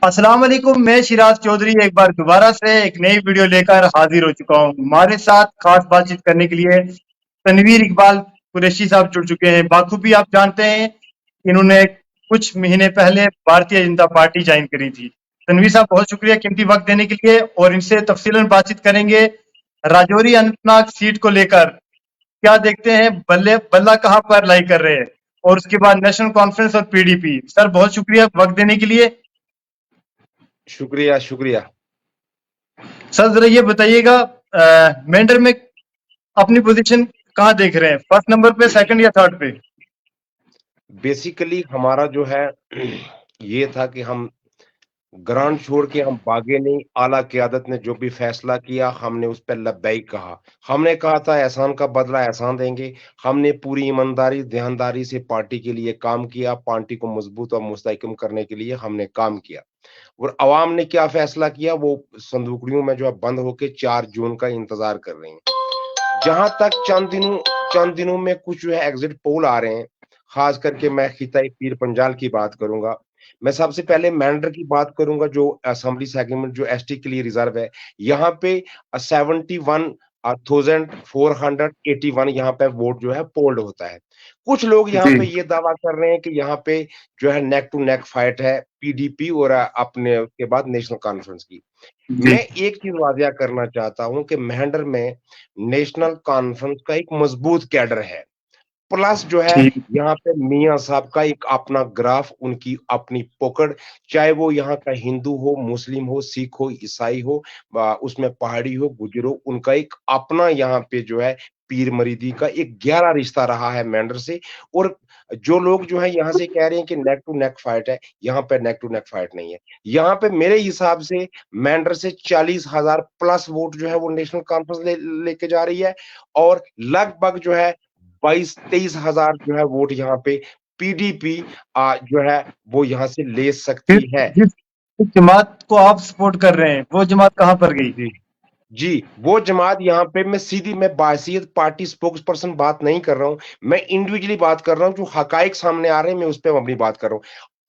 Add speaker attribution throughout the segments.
Speaker 1: अस्सलाम वालेकुम। मैं शिराज चौधरी एक बार दोबारा से एक नई वीडियो लेकर हाजिर हो चुका हूँ। हमारे साथ खास बातचीत करने के लिए तनवीर इकबाल कुरैशी साहब जुड़ चुके हैं। बाखूबी आप जानते हैं, इन्होंने कुछ महीने पहले भारतीय जनता पार्टी ज्वाइन करी थी। तनवीर साहब, बहुत शुक्रिया कीमती वक्त देने के लिए, और इनसे तफसीलन बातचीत करेंगे राजौरी अनंतनाग सीट को लेकर। क्या देखते हैं, बल्ले बल्ला कहाँ पर लाई कर रहे हैं, और उसके बाद नेशनल कॉन्फ्रेंस और पीडीपी। सर, बहुत शुक्रिया वक्त देने के लिए।
Speaker 2: शुक्रिया शुक्रिया।
Speaker 1: सर, जरा ये बताइएगा, मेंढर में अपनी पोजीशन कहाँ देख रहे हैं? फर्स्ट नंबर पे, सेकंड या थर्ड पे?
Speaker 2: बेसिकली हमारा जो है ये था कि हम ग्रांट छोड़ के हम भागे नहीं। आला क़यादत ने जो भी फैसला किया हमने उस पे लब्बैक कहा। हमने कहा था एहसान का बदला एहसान देंगे। हमने पूरी ईमानदारी, ध्यानदारी से पार्टी के लिए काम किया। पार्टी को मजबूत और मुस्तहकम करने के लिए हमने काम किया। और अवाम ने क्या फैसला किया वो संदूकड़ियों में जो है बंद होके 4 जून का इंतजार कर रहे हैं। जहां तक चंद दिनों में कुछ जो है एग्जिट पोल आ रहे हैं, खास करके मैं खिताई पीर पंजाल की बात करूंगा। मैं सबसे पहले मेंढर की बात करूंगा जो असेंबली सेगमेंट जो एसटी के लिए रिजर्व है। यहाँ पे 71,481 यहाँ पे वोट जो है पोल्ड होता है। कुछ लोग यहाँ
Speaker 1: जी
Speaker 2: पे ये दावा कर रहे हैं कि यहाँ पे जो है नेक टू नेक फाइट है पीडीपी और अपने उसके बाद नेशनल कॉन्फ्रेंस की।
Speaker 1: जी
Speaker 2: मैं एक चीज वादिया करना चाहता हूं कि मेंढर में नेशनल कॉन्फ्रेंस का एक मजबूत कैडर है। प्लस जो है
Speaker 1: ठीक।
Speaker 2: यहाँ पे मियां साहब का एक अपना ग्राफ, उनकी अपनी पकड़, चाहे वो यहाँ का हिंदू हो, मुस्लिम हो, सिख हो, ईसाई हो, उसमें पहाड़ी हो, गुजर हो, उनका एक अपना यहाँ पे जो है पीर मरीदी का एक गहरा रिश्ता रहा है मेंढर से। और जो लोग जो है यहाँ से कह रहे हैं कि नेक टू नेक फाइट है, यहाँ पे नेक टू नेक फाइट नहीं है। यहाँ पे मेरे हिसाब से मेंढर से 40,000 प्लस वोट जो है वो नेशनल कॉन्फ्रेंस लेके जा रही है। और लगभग जो है 22-23 हजार जो है वोट यहाँ पे पीडीपी जो है वो यहाँ से ले
Speaker 1: फिर
Speaker 2: सकती है।
Speaker 1: जिस जमात को आप सपोर्ट कर रहे हैं, वो जमात कहाँ पर गई?
Speaker 2: जी जी, वो जमात यहाँ पे मैं बाहसियत पार्टी स्पोक्स पर्सन बात नहीं कर रहा हूँ। मैं इंडिविजुअली बात कर रहा हूँ, जो हकाइक सामने आ रहे हैं मैं उस पे अपनी बात कर रहा हूँ।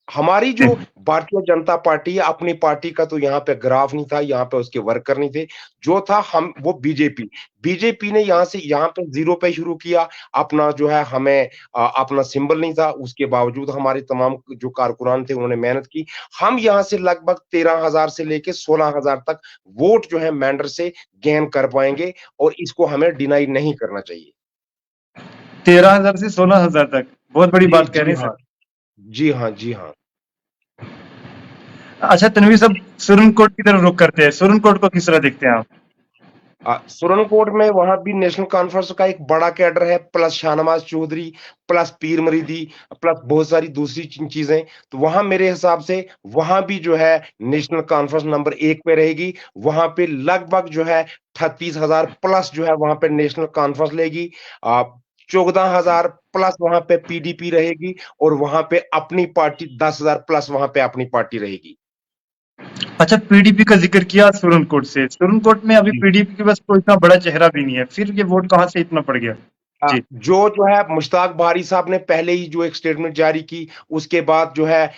Speaker 2: हमारी जो
Speaker 1: जी।
Speaker 2: भारतीय जनता पार्टी है, अपनी पार्टी का तो यहाँ पे ग्राफ नहीं था, यहाँ पे उसके वर्कर नहीं थे। जो था हम वो बीजेपी। बीजेपी ने यहाँ से यहाँ पे जीरो पे शुरू किया। अपना जो है हमें अपना सिंबल नहीं था, उसके बावजूद हमारे तमाम जो कारकुनान थे उन्होंने मेहनत की। हम यहाँ से लगभग 13,000 से लेके 16,000 तक वोट जो है मेंढर से गेन कर पाएंगे और इसको हमें डिनाई नहीं करना चाहिए।
Speaker 1: 13,000 से 16,000 तक बहुत बड़ी
Speaker 2: जी
Speaker 1: बात कह
Speaker 2: जी
Speaker 1: रहे हैं
Speaker 2: हाँ।
Speaker 1: सर।
Speaker 2: जी हाँ जी हाँ।
Speaker 1: अच्छा तनवीर साहब, सुरनकोट की तरफ रुख करते हैं। सुरनकोट को किस तरह देखते हैं आप?
Speaker 2: सुरनकोट में वहां भी नेशनल कॉन्फ्रेंस का एक बड़ा कैडर है, प्लस शाहनवाज चौधरी, प्लस पीर मरीदी, प्लस बहुत सारी दूसरी चीजें। तो वहां मेरे हिसाब से वहां भी जो है नेशनल कॉन्फ्रेंस नंबर 1 पे रहेगी। वहां पे लगभग जो है 38,000 प्लस जो है वहां पे नेशनल कॉन्फ्रेंस लेगी। 14,000 प्लस वहां पे पीडीपी रहेगी। और वहां पे अपनी पार्टी 10,000 प्लस वहां पे अपनी पार्टी रहेगी।
Speaker 1: अच्छा, पीडीपी का जिक्र किया सुरनकोट से। सुरनकोट में अभी
Speaker 2: जी।
Speaker 1: पीडीपी के पास कोई इतना बड़ा चेहरा भी नहीं है, फिर ये वोट कहाँ से इतना पड़ गया? जी
Speaker 2: जो है मुश्ताक बारी साहब ने पहले ही जो एक स्टेटमेंट जारी की, उसके बाद जो है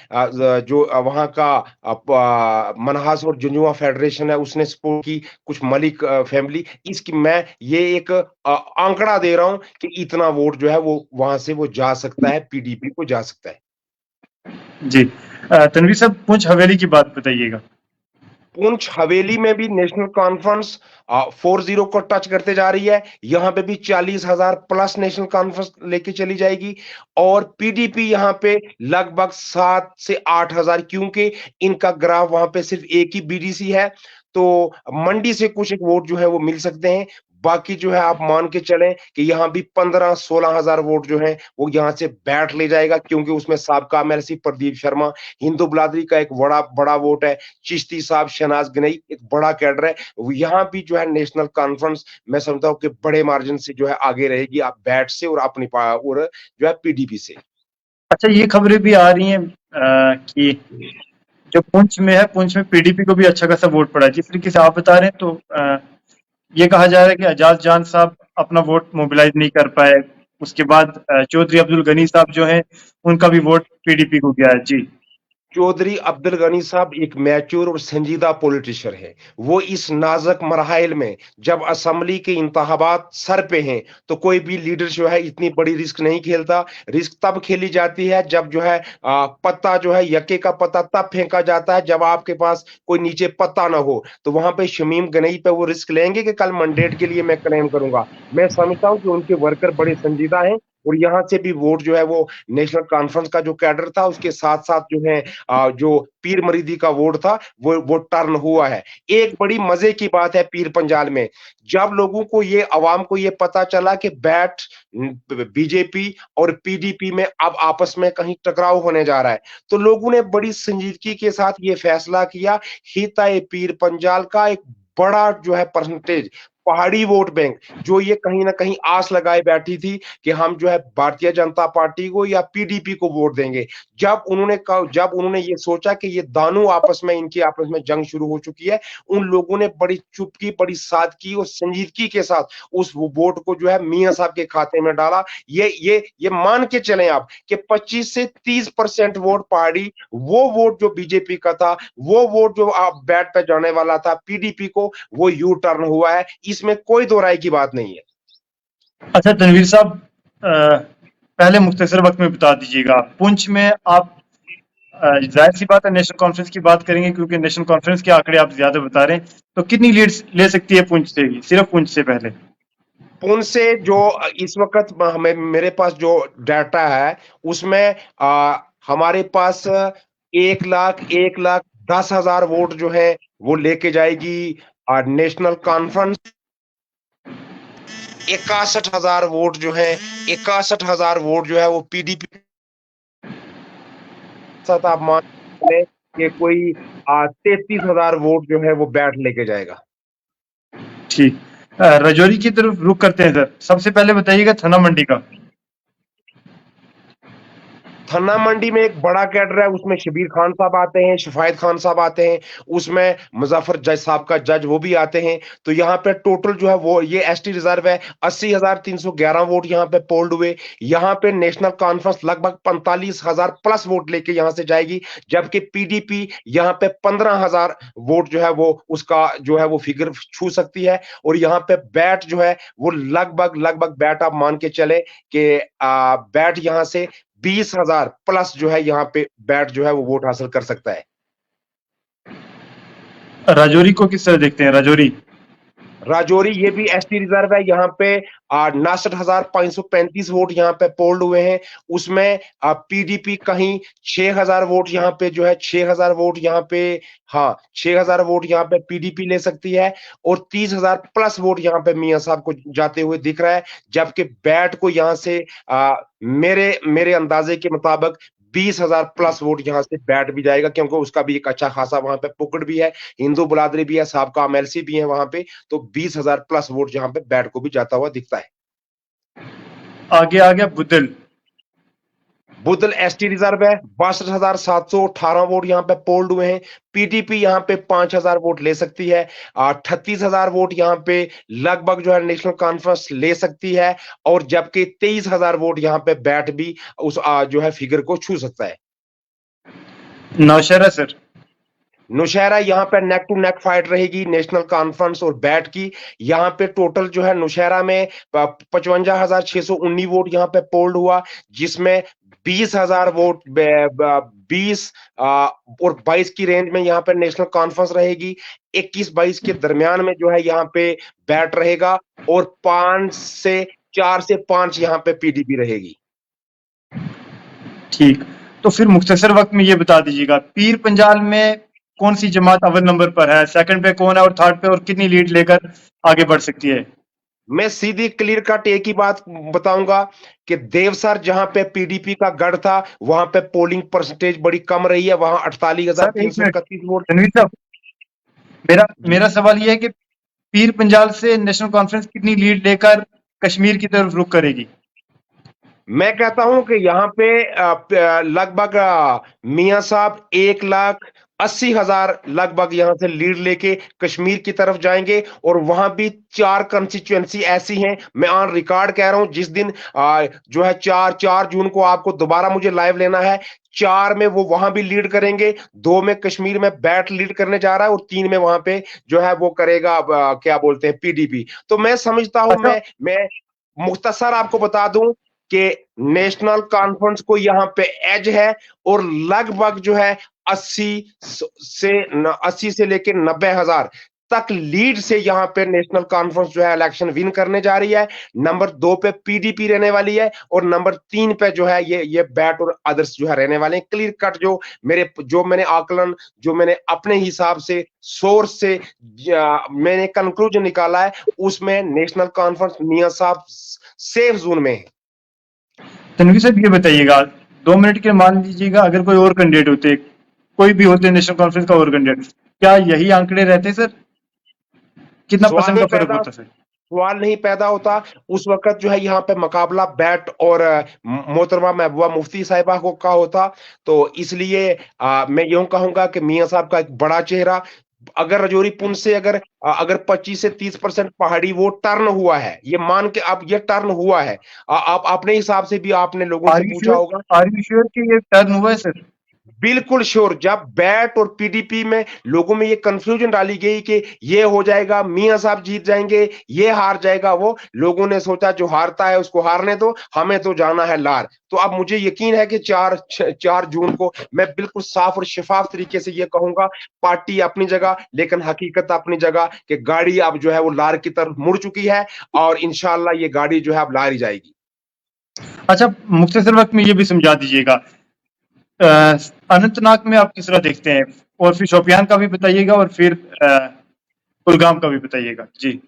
Speaker 2: जो वहां का मनहास और जुंजुआ फेडरेशन है उसने सपोर्ट की, कुछ मलिक फैमिली। इसकी मैं ये एक आंकड़ा दे रहा हूं कि इतना वोट जो है वो वहां से वो जा सकता है, पीडीपी को जा सकता है।
Speaker 1: जी। तनवीर साहब, पुंछ हवेली की बात बताइएगा।
Speaker 2: पुंछ हवेली में भी नेशनल कॉन्फ्रेंस 40 को टच करते जा रही है। यहां पे भी 40,000 प्लस नेशनल कॉन्फ्रेंस लेके चली जाएगी। और पीडीपी यहां पे लगभग 7 से 8,000, क्योंकि इनका ग्राफ वहां पे सिर्फ एक ही बीडीसी है। तो मंडी से कुछ एक वोट जो है वो मिल सकते हैं। बाकी जो है आप मान के चलें कि यहां भी 15-16,000 वोट जो है वो यहां से बैठ ले जाएगा, क्योंकि उसमें साबका एमएलसी प्रदीप शर्मा, हिंदू बिरादरी का एक बड़ा बड़ा वोट है, चिश्ती साहब, शहनाज गनई, एक बड़ा कैडर है। यहाँ भी जो है नेशनल कॉन्फ्रेंस मैं समझता हूँ कि बड़े मार्जिन से जो है आगे रहेगी, आप बैट से और अपनी और जो है पीडीपी से।
Speaker 1: अच्छा, ये खबरें भी आ रही हैं कि जो पुंछ में है, पुंछ में पीडीपी को भी अच्छा खासा वोट पड़ा है। जिस तरीके से आप बता रहे हैं, तो ये कहा जा रहा है कि एजाज जान साहब अपना वोट मोबिलाइज नहीं कर पाए। उसके बाद चौधरी अब्दुल गनी साहब जो हैं, उनका भी वोट पीडीपी को गया है। जी
Speaker 2: चौधरी अब्दुल गनी साहब एक मैच्योर और संजीदा पॉलिटिशियन है। वो इस नाज़ुक मरहल में जब असेंबली के इंतखाबात सर पे हैं, तो कोई भी लीडर जो है इतनी बड़ी रिस्क नहीं खेलता। रिस्क तब खेली जाती है जब जो है पत्ता जो है यक्के का पत्ता तब फेंका जाता है जब आपके पास कोई नीचे पत्ता ना हो। तो वहाँ पे शमीम गनई पे वो रिस्क लेंगे कि कल मैंडेट के लिए मैं क्लेम करूँगा। मैं समझता हूँ कि उनके वर्कर बड़े संजीदा हैं और यहाँ से भी वोट जो है वो नेशनल कॉन्फ्रेंस का जो कैडर था उसके साथ-साथ जो है जो पीर मरीदी का वोट था वो टर्न हुआ है। एक बड़ी मजे की बात है पीर पंजाल में, जब लोगों को ये अवाम को ये पता चला कि बैट बीजेपी और पीडीपी में अब आपस में कहीं टकराव होने जा रहा है, तो लोगों ने बड़ी संजीदगी के साथ ये फैसला किया, हिता पीर पंजाल का एक बड़ा जो है परसेंटेज पहाड़ी वोट बैंक जो ये कहीं न कहीं आस लगाए बैठी थी कि हम जो है भारतीय जनता पार्टी को या पीडीपी को वोट देंगे। जब उन्होंने ये सोचा कि ये दानों इनकी आपस में जंग शुरू हो चुकी है, उन लोगों ने बड़ी चुपकी, बड़ी सादगी और संजीदगी के साथ उस वोट को जो है मियाँ साहब के खाते में डाला। ये मान के चलें आप कि 25 से 30% वोट पहाड़ी, वो वोट जो बीजेपी का था, वो वोट जो बैट पे जाने वाला था पीडीपी को, वो यू टर्न हुआ है। इसमें कोई दो राय की बात नहीं है।
Speaker 1: अच्छा तनवीर साहब, पहले मुख्तसर वक्त में बता दीजिएगा, पुंछ में आप जाहिर सी बात है नेशनल कॉन्फ्रेंस की बात करेंगे क्योंकि नेशनल कॉन्फ्रेंस के आंकड़े आप ज्यादा बता रहे हैं, तो कितनी लीड्स ले सकती है पुंछ से ही, सिर्फ पुंछ से पहले?
Speaker 2: पुंछ से जो इस वक्त मेरे पास जो डाटा है उसमें हमारे पास 1,10,000 वोट जो है वो लेके जाएगी नेशनल कॉन्फ्रेंस। 61,000 वोट जो है 61,000 वोट जो है वो पीडीपी साथ आप मान लें कि कोई 33,000 वोट जो है वो बैठ लेके जाएगा।
Speaker 1: ठीक, राजौरी की तरफ रुख करते हैं सर। सबसे पहले बताइएगा थना मंडी का।
Speaker 2: थन्ना मंडी में एक बड़ा कैडर है, उसमें शबीर खान साहब आते हैं, शिफायत खान साहब आते हैं, उसमें मुजफ्फर जज साहब का जज वो भी आते हैं। तो यहाँ पे टोटल जो है वो ये एसटी रिजर्व है, 80,311 वोट यहाँ पे पोल्ड हुए। यहाँ पे नेशनल कॉन्फ्रेंस लगभग 45,000 प्लस वोट लेके यहाँ से जाएगी, जबकि पीडीपी यहाँ पे 15,000 वोट जो है वो उसका जो है वो फिगर छू सकती है। और यहाँ पे बैट जो है वो लगभग बैट आप मान के चले कि बैट यहाँ से 20,000 प्लस जो है यहाँ पे बैट जो है वो वोट हासिल कर सकता है।
Speaker 1: राजौरी को किस तरह देखते हैं?
Speaker 2: राजौरी ये भी एसटी रिजर्व है, यहाँ पे 69,535 वोट यहाँ पे पोल्ड हुए हैं। उसमें पीडीपी कहीं 6,000 वोट यहाँ पे जो है 6,000 वोट यहाँ पे, हाँ 6,000 वोट यहाँ पे पीडीपी ले सकती है और 30,000 प्लस वोट यहाँ पे मियां साहब को जाते हुए दिख रहा है। जबकि बैट को यहाँ से मेरे अंदाजे के मुताबिक 20,000 प्लस वोट यहाँ से बैट भी जाएगा, क्योंकि उसका भी एक अच्छा खासा वहां पे पकड़ भी है, हिंदू बरादरी भी है, साहब एमएलसी भी है वहां पे। तो 20,000 प्लस वोट जहां पे बैट को भी जाता हुआ दिखता है।
Speaker 1: आगे आ गया बुदल।
Speaker 2: बुदल एसटी रिजर्व है, 62,718 वोट यहाँ पे पोल्ड हुए हैं। पीडीपी यहाँ पे 5,000 वोट ले सकती है, 38,000 वोट यहाँ पे लगभग जो है नेशनल कॉन्फ्रेंस ले सकती है, और जबकि 23,000 वोट यहाँ पे बैट भी उस जो है फिगर को छू सकता है।
Speaker 1: नौशहरा सर।
Speaker 2: नौशहरा यहाँ पे नेक टू नेक फाइट रहेगी नेशनल कॉन्फ्रेंस और बैट की। यहाँ पे टोटल जो है नौशहरा में 55,619 वोट यहाँ पे पोल्ड हुआ, जिसमें 20,000 वोट 20 और 22 की रेंज में यहाँ पे नेशनल कॉन्फ्रेंस रहेगी। 21-22 के दरमियान में जो है यहाँ पे बैट रहेगा, और 4 से 5 यहाँ पे पीडीपी रहेगी।
Speaker 1: ठीक, तो फिर मुख्तसर वक्त में ये बता दीजिएगा, पीर पंजाल में कौन सी जमात अव्वल नंबर पर है, सेकंड पे कौन है और थर्ड पे, और कितनी लीड लेकर आगे बढ़ सकती है?
Speaker 2: मैं सीधी क्लियर कट एक ही बात बताऊंगा कि देवसर जहां पे पीडीपी का गढ़ था, वहां पे पोलिंग परसेंटेज बड़ी कम रही है, वहां
Speaker 1: सर एक मिनट
Speaker 2: 48,331 वोट।
Speaker 1: रणवीर साहब, मेरा सवाल ये है कि पीर पंजाल से नेशनल कॉन्फ्रेंस कितनी लीड लेकर कश्मीर की तरफ रुख करेगी?
Speaker 2: मैं कहता हूं कि यहाँ पे लगभग मियां साहब 1,00,000 80,000 लगभग यहां से लीड लेके कश्मीर की तरफ जाएंगे। और वहां भी 4 कंस्टिट्यूएंसी ऐसी हैं, मैं ऑन रिकॉर्ड कह रहा हूं, जिस दिन जो है 4 जून को आपको दोबारा मुझे लाइव लेना है। 4 में वो वहां भी लीड करेंगे, 2 में कश्मीर में बैट लीड करने जा रहा है और 3 में वहां पे जो है वो करेगा क्या बोलते हैं, पीडीपी। तो मैं समझता हूं,
Speaker 1: अच्छा।
Speaker 2: मैं मुख्तसर आपको बता दूं कि नेशनल कॉन्फ्रेंस को यहां पे एज है। और लगभग जो है 80 से लेकर 90,000 तक लीड से यहां पे नेशनल कॉन्फ्रेंस जो है इलेक्शन विन करने जा रही है। नंबर 2 पे पीडीपी रहने वाली है और नंबर 3 पे जो है ये बैट और अदर्स जो है रहने वाले हैं। क्लियर कट जो मैंने आकलन, जो मैंने अपने हिसाब से सोर्स से मैंने कंक्लूजन निकाला है, उसमें नेशनल कॉन्फ्रेंस मियां साहब सेफ जोन में है।
Speaker 1: तनवीर साहब ये बताइएगा, 2 मिनट के मान लीजिएगा, अगर कोई और कैंडिडेट होते, कोई भी होते नेशनल कॉन्फ्रेंस का और कैंडिडेट, क्या यही आंकड़े रहते सर? कितना
Speaker 2: सवाल
Speaker 1: परसेंट
Speaker 2: नहीं
Speaker 1: का फर्क
Speaker 2: पैदा
Speaker 1: होता सर?
Speaker 2: सवाल नहीं पैदा होता। उस वक्त जो है यहाँ पे मुकाबला बैट और मोहतरमा महबूबा मुफ्ती साहिबा को का होता। तो इसलिए मैं यूं कहूंगा कि मियां साहब का एक बड़ा चेहरा, अगर रजौरी पुंछ से अगर 25 से 30% पहाड़ी वो टर्न हुआ है, ये मान के अब ये टर्न हुआ है। आप अपने हिसाब से भी आपने लोगों से
Speaker 1: आर यू
Speaker 2: पूछा
Speaker 1: श्योर?
Speaker 2: होगा।
Speaker 1: आर यू श्योर कि ये टर्न हुआ है सर?
Speaker 2: बिल्कुल श्योर। जब बैट और पीडीपी में लोगों में ये कंफ्यूजन डाली गई कि ये हो जाएगा, मियां साहब जीत जाएंगे, ये हार जाएगा, वो लोगों ने सोचा जो हारता है उसको हारने दो, हमें तो जाना है लार। तो अब मुझे यकीन है कि 4 जून को मैं बिल्कुल साफ और शफाफ तरीके से ये कहूंगा, पार्टी अपनी जगह लेकिन हकीकत अपनी जगह, कि गाड़ी अब जो है वो लार की तरफ मुड़ चुकी है और इंशाल्लाह ये गाड़ी जो है अब लार ही जाएगी।
Speaker 1: अच्छा, मुख्तसर वक्त में ये भी समझा दीजिएगा, अनंतनाग में आप किस तरह देखते हैं, और फिर शोपियान का भी बताइएगा, और फिर कुलगाम का भी बताइएगा जी।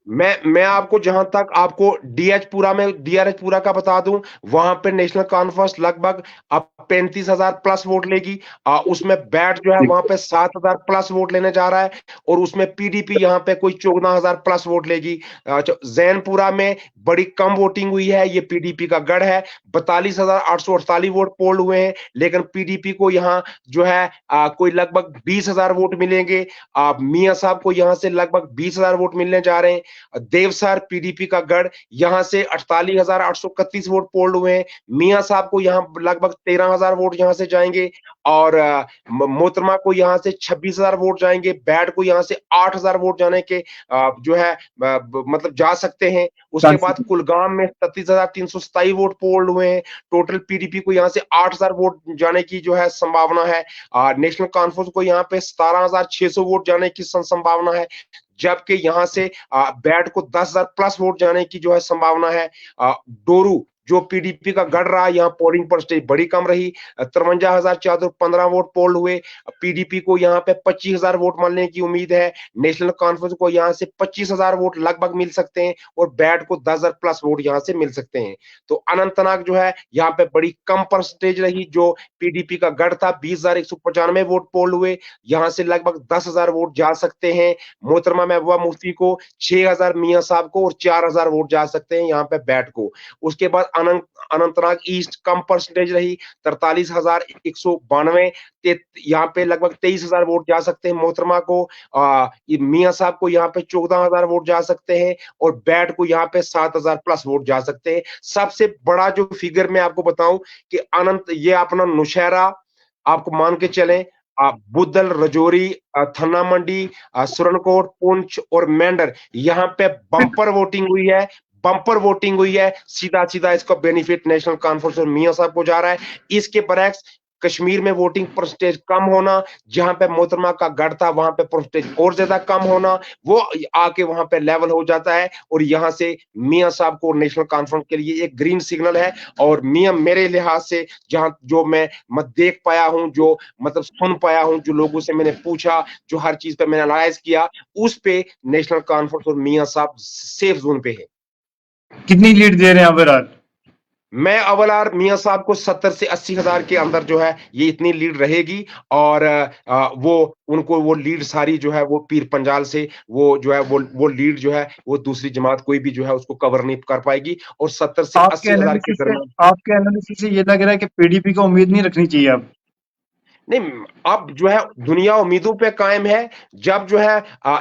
Speaker 2: मैं आपको जहां तक आपको डीआरएच पूरा का बता दूं, वहां पे नेशनल कॉन्फ्रेंस लगभग अब 35,000 प्लस वोट लेगी। उसमें बैट जो है
Speaker 1: जी।
Speaker 2: वहां पे 7,000 प्लस वोट लेने जा रहा है और उसमें पीडीपी यहां पे कोई 14,000 प्लस वोट लेगी। जैनपुरा में बड़ी कम वोटिंग हुई है, ये पीडीपी का गढ़ है। 42,848 वोट पोल हुए हैं, लेकिन पीडीपी को यहाँ जो है कोई लगभग 20,000 वोट मिलेंगे। मियां साहब को यहाँ से लगभग 20,000 वोट मिलने जा रहे हैं। देवसर पीडीपी का गढ़, यहां से 48,831 वोट पोल्ड हुए हैं। मियां साहब को यहां लगभग 13,000 वोट यहां से जाएंगे और मोहतरमा को यहां से 26,000 वोट जाएंगे। बैट को यहां से 8,000 वोट जाने के जो है मतलब जा सकते हैं। उसके बाद कुलगाम में 37,327 वोट पोल्ड हुए हैं। टोटल पीडीपी को यहां से 8,000 वोट जाने की जो है संभावना है। नेशनल कॉन्फ्रेंस को यहां पे 17,600 वोट जाने की संभावना है, जबकि यहां से बैट को 10,000 प्लस वोट जाने की जो है संभावना है। डोरू जो पीडीपी का गढ़ रहा, यहाँ पोलिंग परसेंटेज बड़ी कम रही, 53,415 वोट पोल हुए। पीडीपी को यहाँ पे 25,000 वोट मिलने की उम्मीद है। नेशनल कॉन्फ्रेंस को यहाँ से 25,000 वोट लगभग मिल सकते हैं और बैट को 10,000 प्लस वोट यहाँ से मिल सकते हैं। तो अनंतनाग जो है यहाँ पे बड़ी कम परसेंटेज रही, जो पीडीपी का गढ़ था, 20,195 वोट पोल हुए, यहाँ से लगभग 10,000 वोट जा सकते हैं। मोहतरमा महबूबा मुफ्ती को 6,000, मियां साहब को और 4,000 वोट जा सकते हैं यहाँ पे बैट को। उसके बाद अनंतनाग ईस्ट कम परसेंटेज रही, 43,192, यहाँ पे लगभग 23,000 वोट जा सकते हैं मोहतरमा को। मियां साहब को यहाँ पे 14,000 वोट जा सकते हैं और बैट को यहाँ पे 7,000 प्लस वोट जा सकते हैं। सबसे बड़ा जो फिगर मैं आपको बताऊं कि ये अपना नौशहरा, आपको मान के चलें, बुद्धल, रजौरी, थन्ना मंडी, सुरनकोट, पुंछ और मेंढर, यहाँ पे बम्पर वोटिंग हुई है। बम्पर वोटिंग हुई है, सीधा सीधा इसका बेनिफिट नेशनल कॉन्फ्रेंस और मियां साहब को जा रहा है। इसके बरक्स कश्मीर में वोटिंग परसेंटेज कम होना, जहां पे मोहतरमा का गढ़ था वहां पे परसेंटेज और ज्यादा कम होना, वो आके वहां पे लेवल हो जाता है और यहां से मियां साहब को नेशनल कॉन्फ्रेंस के लिए एक ग्रीन सिग्नल है। और मियां मेरे लिहाज से जहां जो मैं देख पाया हूं, जो मतलब सुन पाया हूं, जो लोगों से मैंने पूछा, जो हर चीज पे मैंने एनालाइज किया, उस पे नेशनल कॉन्फ्रेंस और मियां साहब सेफ जोन पे है।
Speaker 1: कितनी लीड दे रहे हैं ओवरऑल?
Speaker 2: मैं अवलार मियां साहब को 70 से 80,000 के अंदर जो है ये इतनी लीड रहेगी। और वो उनको वो लीड सारी जो है वो पीर पंजाल से वो जो है वो लीड जो है वो दूसरी जमात कोई भी जो है उसको कवर नहीं कर पाएगी। और 70 से 80,000 के दरमियान
Speaker 1: आपके एनालिसिस से ये लग रहा है कि पीडीपी को उम्मीद नहीं रखनी चाहिए अब।
Speaker 2: नहीं, अब जो है दुनिया उम्मीदों पे कायम है। जब जो है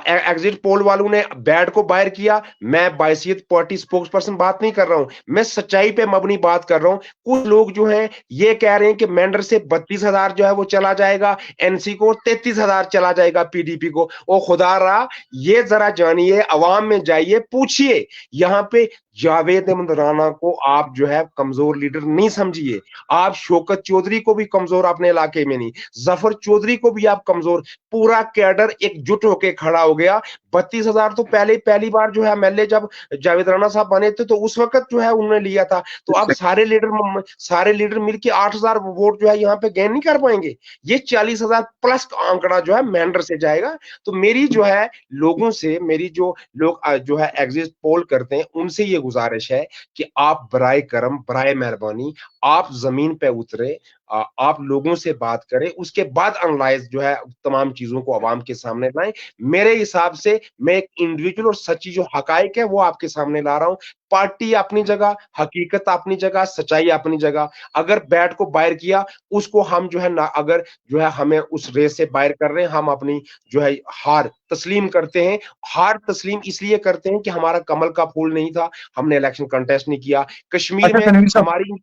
Speaker 2: एग्जिट पोल वालों ने बैड को बाहर किया, मैं बायसियत पार्टी स्पोक्स पर्सन बात नहीं कर रहा हूं, मैं सच्चाई पे मबनी बात कर रहा हूं। कुछ लोग जो हैं ये कह रहे हैं कि मेंढर से 32,000 जो है वो चला जाएगा एनसी को, 33,000 चला जाएगा पीडीपी को। ओ खुदा रहा, ये जरा जानिए, अवाम में जाइए, पूछिए। यहां पे जावेद अहमद राणा को आप जो है कमजोर लीडर नहीं समझिए, आप शौकत चौधरी को भी कमजोर अपने इलाके में नहीं, जफर चौधरी को भी आप कमजोर, पूरा कैडर एकजुट होकर खड़ा हो गया। 32,000 तो पहली बार जो है एमएलए जब जावेद राणा साहब बने थे तो उस वक्त जो है उन्होंने लिया था। तो अब सारे लीडर मिलकर 8,000 वोट जो है यहाँ पे गेन नहीं कर पाएंगे। ये 40,000 प्लस आंकड़ा जो है मेंढर से जाएगा। तो मेरी जो है लोगों से, मेरी जो लोग जो है एग्जिट पोल करते हैं उनसे ये गुजारिश है कि आप बराए करम, बराए मेहरबानी, आप जमीन पे उतरे, आप लोगों से बात करें, उसके बाद एनालाइज जो है तमाम चीजों को आवाम के सामने लाएं। मेरे हिसाब से मैं एक इंडिविजुअल और सच्ची जो हकायक है वो आपके सामने ला रहा हूं। पार्टी अपनी जगह, हकीकत अपनी जगह, सच्चाई अपनी जगह। अगर बैट को बाहर किया, उसको हम जो है ना, अगर जो है हमें उस रेस से बाहर कर रहे हैं, हम अपनी जो है हार तस्लीम करते हैं। हार तस्लीम इसलिए करते हैं कि हमारा कमल का फूल नहीं था, हमने इलेक्शन कंटेस्ट नहीं किया। कश्मीर
Speaker 1: अच्छा
Speaker 2: में
Speaker 1: तनवीर साहब,
Speaker 2: हमारी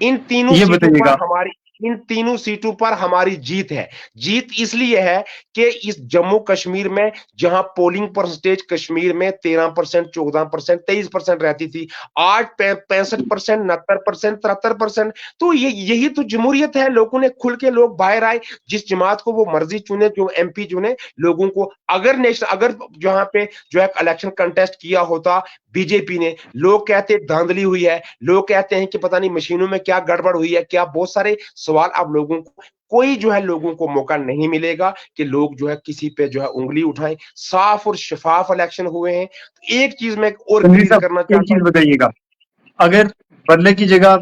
Speaker 2: इन तीनों
Speaker 1: ये
Speaker 2: सीटों पर
Speaker 1: बताइएगा।
Speaker 2: हमारी इन तीनों सीटों पर हमारी जीत है। जीत इसलिए है कि इस जम्मू कश्मीर में जहां पोलिंग परसेंटेज कश्मीर में 13%, 14%, 23% रहती थी, आज 65%, 69%, 73%। तो ये यही तो जमहूरियत है। लोगों ने खुल के, लोग बाहर आए, जिस जमात को वो मर्जी चुने, जो एमपी चुने, लोगों को अगर जहां पे जो है इलेक्शन कंटेस्ट किया होता बीजेपी ने, लोग कहते धांधली हुई है, लोग कहते हैं कि पता नहीं मशीनों में क्या गड़बड़ हुई है, क्या बहुत सारे सवाल। अब लोगों को कोई जो है लोगों को मौका नहीं मिलेगा कि लोग जो है किसी पे जो है उंगली उठाएं। साफ और शफाफ इलेक्शन हुए हैं। एक चीज मैं और
Speaker 1: तनवीर
Speaker 2: क्लियर
Speaker 1: साहब,
Speaker 2: करना
Speaker 1: एक
Speaker 2: चाहता
Speaker 1: चीज
Speaker 2: हूं।
Speaker 1: बताइएगा। अगर बदले की जगह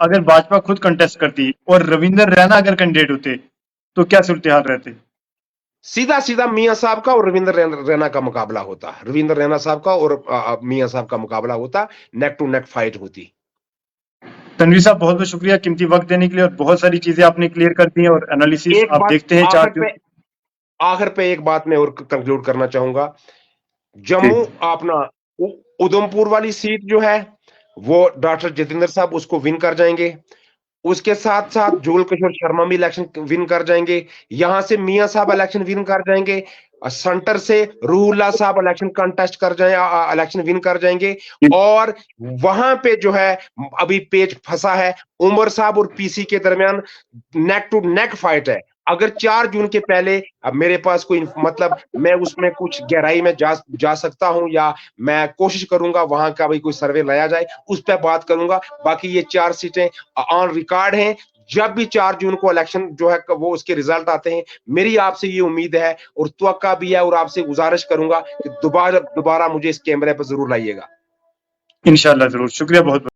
Speaker 1: अगर भाजपा खुद कंटेस्ट करती और रविंदर रैना अगर कैंडिडेट होते, तो क्या सूरत हाल रहते?
Speaker 2: सीधा सीधा मियां साहब का और रविंद्र रैना का मुकाबला होता, रविंद्र रैना साहब का और मियां साहब का मुकाबला होता, नेक टू नेक फाइट होती।
Speaker 1: तनवीर साहब, बहुत बहुत शुक्रिया कीमती वक्त देने के लिए, और बहुत सारी चीजें आपने क्लियर कर दी हैं। और एनालिसिस
Speaker 2: एक
Speaker 1: आप
Speaker 2: बात
Speaker 1: देखते हैं
Speaker 2: आखिर
Speaker 1: 4 जून।
Speaker 2: पे आखिर पे एक बात मैं और कंक्लूड करना चाहूंगा।
Speaker 1: जी।
Speaker 2: जम्मू अपना उधमपुर वाली सीट जो है वो डॉक्टर जितेंद्र साहब उसको विन कर जाएंगे। उसके साथ साथ जुगल किशोर शर्मा भी इलेक्शन विन कर जाएंगे। यहां से मियां साहब इलेक्शन विन कर जाएंगे। सेंटर से रूहुल्लाह साहब इलेक्शन कंटेस्ट कर जाए, इलेक्शन विन कर जाएंगे। और वहां पे जो है अभी पेच फंसा है, उमर साहब और पीसी के दरमियान नेक टू नेक फाइट है। अगर 4 जून के पहले अब मेरे पास कोई मतलब मैं उसमें कुछ गहराई में जा सकता हूं, या मैं कोशिश करूंगा वहां का भी कोई सर्वे लाया जाए, उस पर बात करूंगा। बाकी ये 4 सीटें ऑन रिकॉर्ड हैं। जब भी 4 जून को इलेक्शन जो है वो उसके रिजल्ट आते हैं, मेरी आपसे ये उम्मीद है और तवक्का भी है, और आपसे गुजारिश करूंगा कि दोबारा दोबारा मुझे इस कैमरे पर जरूर लाइएगा।
Speaker 1: इंशाल्लाह जरूर। शुक्रिया बहुत बहुत।